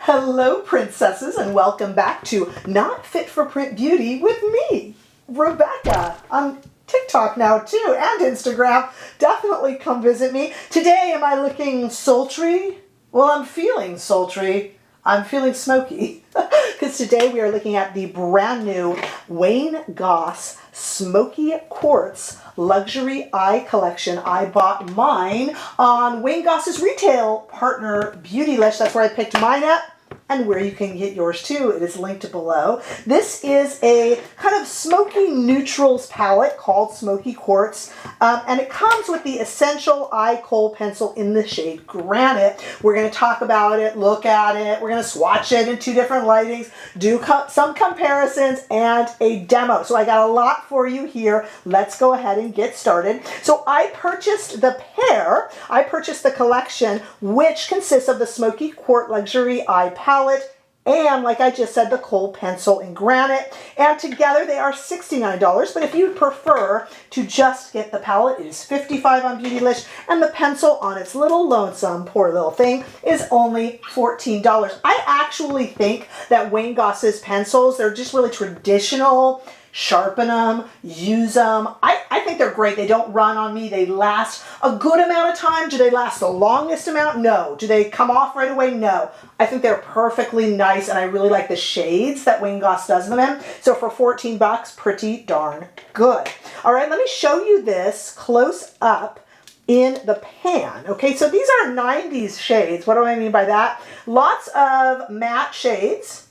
Hello, princesses, and welcome back to Not Fit for Print Beauty with me, Rebecca, on TikTok now too, and Instagram. Definitely come visit me. Today, am I looking sultry? Well, I'm feeling sultry. I'm feeling smoky because today we are looking at the brand new GOSS Smoky Quartz Luxury Eye Collection. I bought mine on GOSS's retail partner, Beautylish. That's where I picked mine up and where you can get yours too. It is linked below. This is a kind of smoky neutrals palette called Smoky Quartz, and it comes with the Essential Eye Kohl pencil in the shade Granite. We're going to talk about it, look at it, we're going to swatch it in two different lightings, do some comparisons, and a demo. So I got a lot for you here. Let's go ahead and get started. So I purchased the pair, I purchased the collection, which consists of the Smoky Quartz Luxury Eye Palette and, like I just said, the Kohl pencil in Granite. And together they are $69. But if you prefer to just get the palette, it is $55 on Beautylish. And the pencil on its little lonesome, poor little thing, is only $14. I actually think that GOSS's pencils, they're just really traditional. Sharpen them, use them. I think they're great. They don't run on me. They last a good amount of time. Do they last the longest amount? No. Do they come off right away? No. I think they're perfectly nice, and I really like the shades that GOSS does them in. So for 14 bucks, pretty darn good. All right, let me show you this close up in the pan. Okay, so these are 90s shades. What do I mean by that? Lots of matte shades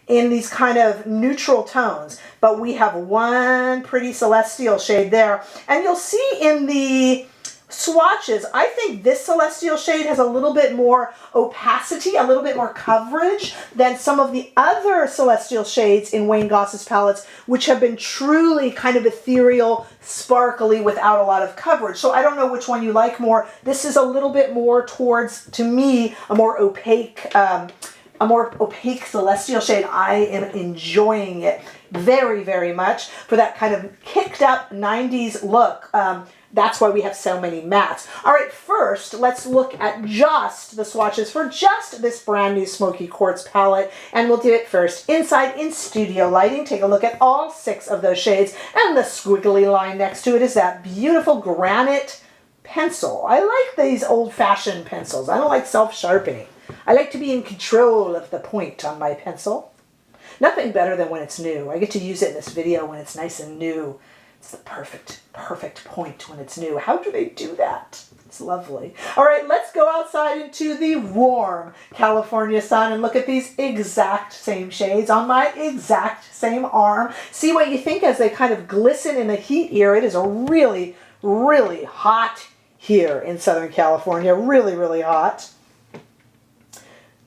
in these kind of neutral tones, but we have one pretty celestial shade there. And you'll see in the swatches, I think this celestial shade has a little bit more opacity, a little bit more coverage than some of the other celestial shades in GOSS's palettes, which have been truly kind of ethereal, sparkly, without a lot of coverage. So I don't know which one you like more. This is a little bit more towards, to me, a more opaque celestial shade. I am enjoying it very, very much for that kind of kicked up 90s look. That's why we have so many mattes. All right, first, let's look at just the swatches for just this brand new Smoky Quartz palette. And we'll do it first inside in studio lighting. Take a look at all 6 of those shades. And the squiggly line next to it is that beautiful Granite pencil. I like these old-fashioned pencils. I don't like self-sharpening. I like to be in control of the point on my pencil. Nothing better than when it's new. I get to use it in this video when it's nice and new. It's the perfect point when it's new. How do they do that? It's lovely. All right, let's go outside into the warm California sun and look at these exact same shades on my exact same arm. See what you think as they kind of glisten in the heat here. It is a really, really hot here in Southern California. Really, really hot.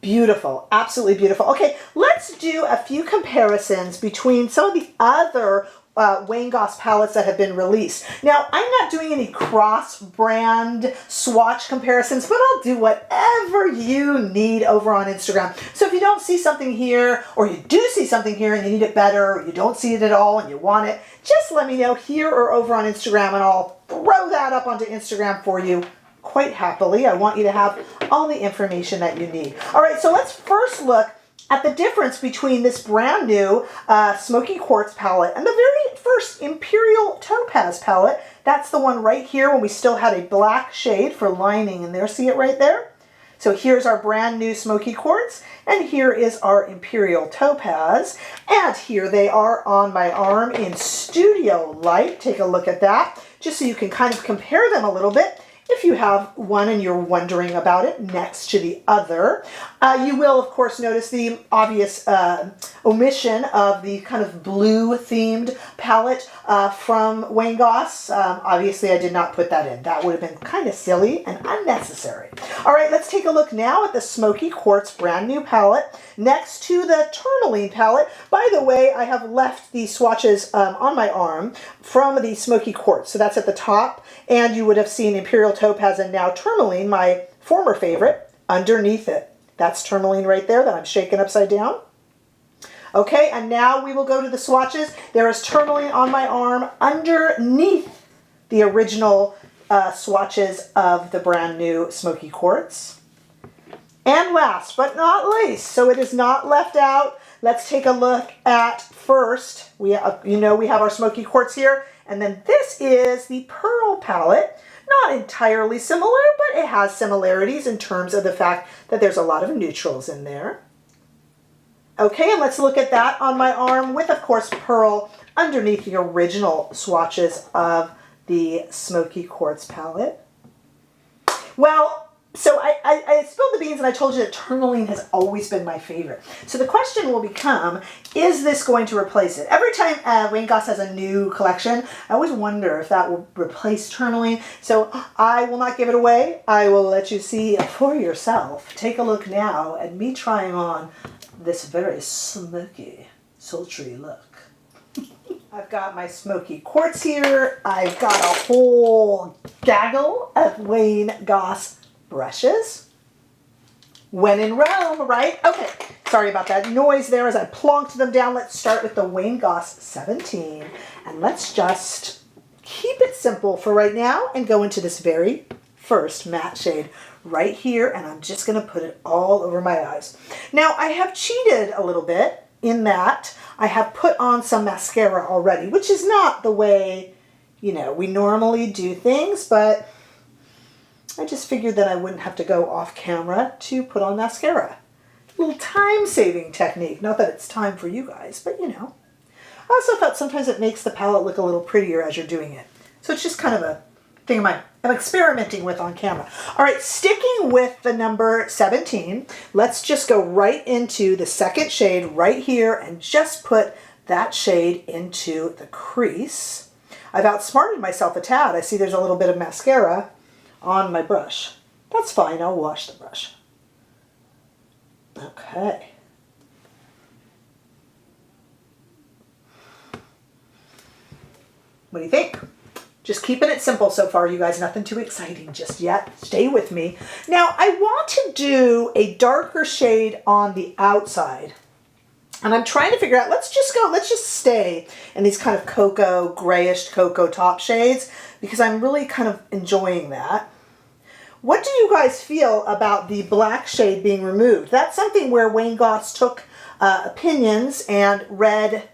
Beautiful, absolutely beautiful. Okay, let's do a few comparisons between some of the other GOSS palettes that have been released. Now, I'm not doing any cross-brand swatch comparisons, but I'll do whatever you need over on Instagram. So if you don't see something here, or you do see something here and you need it better, or you don't see it at all and you want it, just let me know here or over on Instagram, and I'll throw that up onto Instagram for you quite happily. I want you to have all the information that you need. All right, so let's first look at the difference between this brand new Smoky Quartz palette and the very first Imperial Topaz palette. That's the one right here when we still had a black shade for lining in there. See it right there? So here's our brand new Smoky Quartz, and here is our Imperial Topaz. And here they are on my arm in studio light. Take a look at that, just so you can kind of compare them a little bit. If you have one and you're wondering about it next to the other, you will, of course, notice the obvious omission of the kind of blue-themed palette from GOSS. Obviously, I did not put that in. That would have been kind of silly and unnecessary. All right, let's take a look now at the Smoky Quartz brand new palette next to the Tourmaline palette. By the way, I have left the swatches on my arm from the Smoky Quartz. So that's at the top, and you would have seen Imperial Topaz and now Tourmaline, my former favorite, underneath it. That's Tourmaline right there that I'm shaking upside down. Okay, and now we will go to the swatches. There is Tourmaline on my arm underneath the original swatches of the brand new Smoky Quartz. And last but not least, so it is not left out, let's take a look at first, we have our Smoky Quartz here, and then this is the Pearl palette. Not entirely similar, but it has similarities in terms of the fact that there's a lot of neutrals in there. Okay, and let's look at that on my arm with, of course, Pearl underneath the original swatches of the Smoky Quartz palette. Well, so I spilled the beans and I told you that tourmaline has always been my favorite. So the question will become, is this going to replace it? Every time Wayne Goss has a new collection, I always wonder if that will replace tourmaline. So I will not give it away. I will let you see for yourself. Take a look now at me trying on this very smoky, sultry look. I've got my Smoky Quartz here. I've got a whole gaggle of Wayne Goss brushes. When in Rome, right? Okay, sorry about that noise there as I plonked them down. Let's start with the Wayne Goss 17. And let's just keep it simple for right now and go into this very first matte shade right here. And I'm just going to put it all over my eyes. Now, I have cheated a little bit in that I have put on some mascara already, which is not the way, we normally do things, but I just figured that I wouldn't have to go off camera to put on mascara. A little time-saving technique. Not that it's time for you guys, but I also thought sometimes it makes the palette look a little prettier as you're doing it. So it's just kind of a thing I'm experimenting with on camera. All right, sticking with the number 17, let's just go right into the second shade right here and just put that shade into the crease. I've outsmarted myself a tad. I see there's a little bit of mascara on my brush. That's fine, I'll wash the brush. Okay. What do you think? Just keeping it simple so far, you guys. Nothing too exciting just yet. Stay with me. Now, I want to do a darker shade on the outside. And I'm trying to figure out, let's just stay in these kind of cocoa, grayish cocoa top shades because I'm really kind of enjoying that. What do you guys feel about the black shade being removed? That's something where Wayne Goss took opinions and read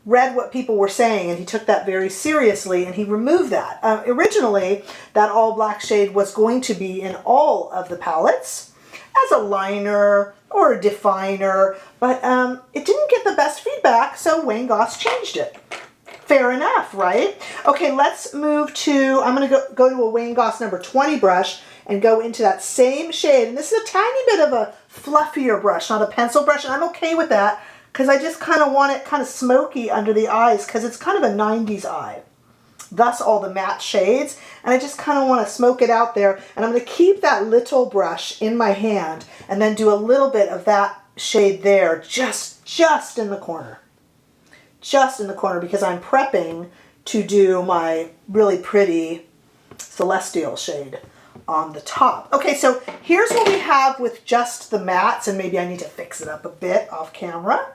what people were saying, and he took that very seriously, and he removed that. Originally, that all black shade was going to be in all of the palettes as a liner or a definer, but it didn't get the best feedback, so Wayne Goss changed it. Fair enough, right? Okay, let's move to, I'm going to go to a Wayne Goss number 20 brush and go into that same shade. And this is a tiny bit of a fluffier brush, not a pencil brush, and I'm okay with that because I just kind of want it kind of smoky under the eyes because it's kind of a 90s eye. Thus all the matte shades, and I just kind of want to smoke it out there. And I'm going to keep that little brush in my hand and then do a little bit of that shade there, just in the corner. Just in the corner because I'm prepping to do my really pretty celestial shade on the top. Okay, so here's what we have with just the mattes, and maybe I need to fix it up a bit off camera.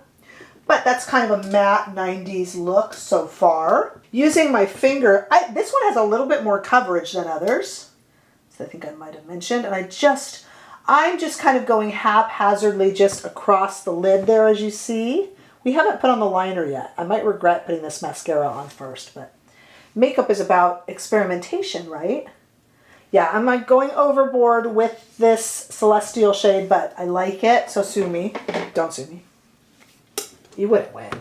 But that's kind of a matte 90s look so far. Using my finger, this one has a little bit more coverage than others. So I think I might have mentioned. And I'm just kind of going haphazardly just across the lid there, as you see. We haven't put on the liner yet. I might regret putting this mascara on first, but makeup is about experimentation, right? Yeah, I'm like going overboard with this celestial shade, but I like it, so sue me. Don't sue me. You wouldn't win.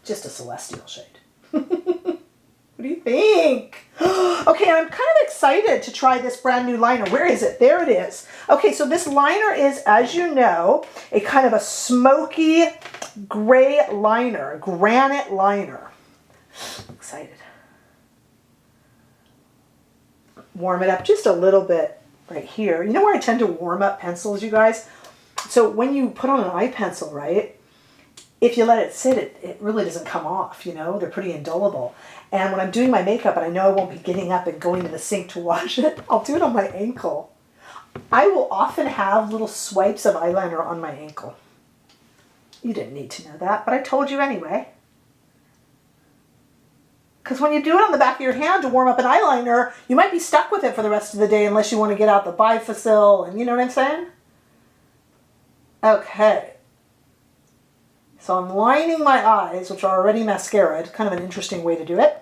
Just a celestial shade. What do you think? Okay, I'm kind of excited to try this brand new liner. Where is it? There it is. Okay, so this liner is, as you know, a kind of a smoky gray liner, a granite liner. Excited. Warm it up just a little bit right here. You know where I tend to warm up pencils, you guys? So when you put on an eye pencil, right, if you let it sit, it really doesn't come off, you know? They're pretty indelible. And when I'm doing my makeup and I know I won't be getting up and going to the sink to wash it, I'll do it on my ankle. I will often have little swipes of eyeliner on my ankle. You didn't need to know that, but I told you anyway. Because when you do it on the back of your hand to warm up an eyeliner, you might be stuck with it for the rest of the day unless you want to get out the bifacil and you know what I'm saying? Okay. So I'm lining my eyes, which are already mascaraed. Kind of an interesting way to do it.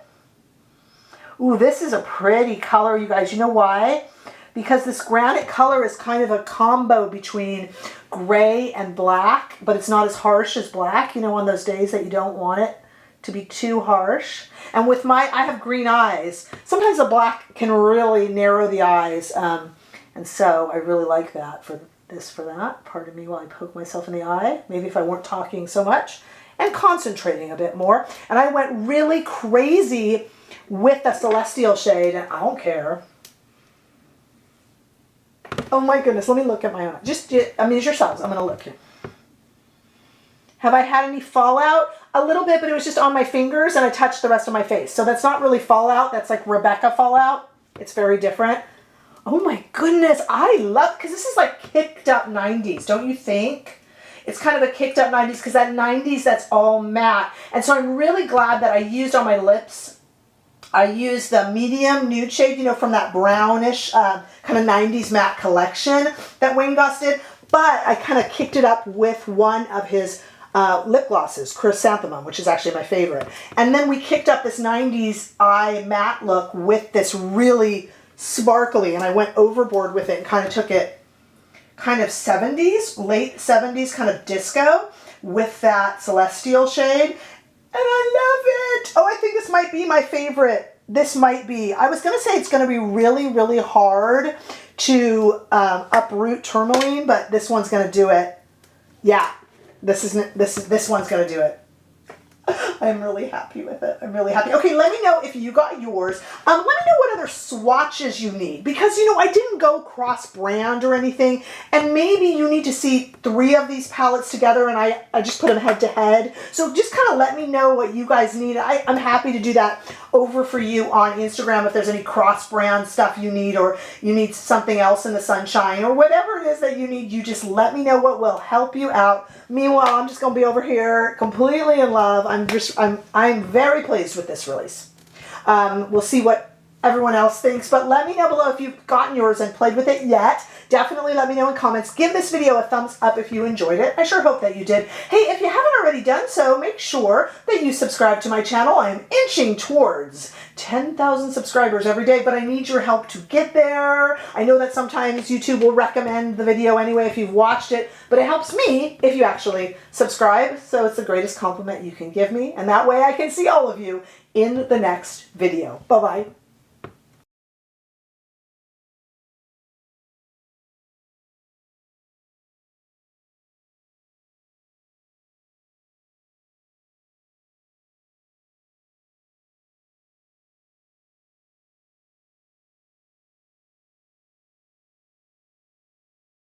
Ooh, this is a pretty color, you guys. You know why? Because this granite color is kind of a combo between gray and black, but it's not as harsh as black, you know, on those days that you don't want it to be too harsh. And with I have green eyes. Sometimes the black can really narrow the eyes. And so I really like that for that. Pardon me while I poke myself in the eye. Maybe if I weren't talking so much and concentrating a bit more. And I went really crazy with the Celestial shade. And I don't care. Oh my goodness, let me look at my own. Just amuse yourselves. I'm going to look here. Have I had any fallout? A little bit, but it was just on my fingers and I touched the rest of my face. So that's not really fallout. That's like Rebecca fallout. It's very different. Oh my goodness, I love, because this is like kicked up 90s, don't you think? It's kind of a kicked up 90s because that 90s, that's all matte. And so I'm really glad that I used on my lips, I used the medium nude shade, you know, from that brownish kind of 90s matte collection that Wayne Goss did. But I kind of kicked it up with one of his lip glosses, Chrysanthemum, which is actually my favorite. And then we kicked up this 90s eye matte look with this really sparkly, and I went overboard with it and kind of took it kind of 70s, late 70s kind of disco with that Celestial shade. And I love it. Oh, I think this might be my favorite. This might be. I was going to say it's going to be really, really hard to uproot tourmaline, but this one's going to do it. Yeah, this one's going to do it. I'm really happy with it. I'm really happy. Okay, let me know if you got yours. Let me know what other swatches you need. Because, you know, I didn't go cross-brand or anything. And maybe you need to see 3 of these palettes together and I just put them head-to-head. So just kind of let me know what you guys need. I'm happy to do that over for you on Instagram if there's any cross-brand stuff you need or you need something else in the sunshine or whatever it is that you need. You just let me know what will help you out. Meanwhile, I'm just going to be over here completely in love. I'm very pleased with this release. We'll see what everyone else thinks, but let me know below if you've gotten yours and played with it yet. Definitely let me know in comments. Give this video a thumbs up if you enjoyed it. I sure hope that you did. Hey, if you haven't already done so, make sure that you subscribe to my channel. I am inching towards 10,000 subscribers every day, but I need your help to get there. I know that sometimes YouTube will recommend the video anyway if you've watched it, but it helps me if you actually subscribe. So it's the greatest compliment you can give me, and that way I can see all of you in the next video. Bye-bye.